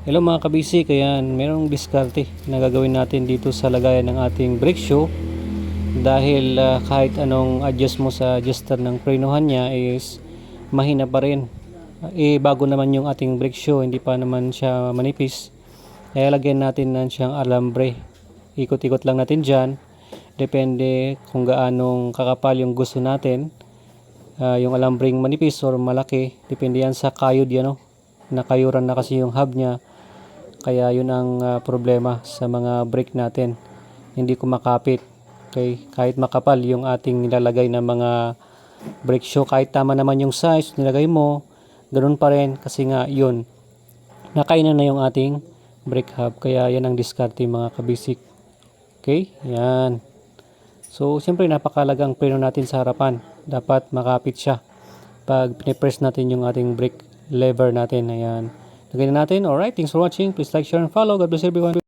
Hello mga kabisik, ayan, merong diskarte na gagawin natin dito sa lagayan ng ating brake shoe dahil kahit anong adjust mo sa adjuster ng prenohan niya is mahina pa rin. Bago naman yung ating brake shoe, hindi pa naman siya manipis. Kaya lagyan natin na siyang alambre. Ikot-ikot lang natin dyan. Depende kung gaanong kakapal yung gusto natin. Yung alambring manipis or malaki, depende yan sa kayod yan, no? Nakayuran na kasi yung hub niya. Kaya yun ang problema sa mga brake natin, hindi kumakapit. Okay? Kahit makapal yung ating nilalagay na mga brake shoe, kahit tama naman yung size nilagay mo, ganun pa rin kasi nga yun, nakainan na yung ating brake hub. Kaya yan ang diskarte mga kabisik. Okay, yan. So siyempre napakalagang preno natin sa harapan, dapat makapit siya pag pinipress natin yung ating brake lever natin. Ayan, lagay na natin. Alright, thanks for watching. Please like, share, and follow. God bless everyone.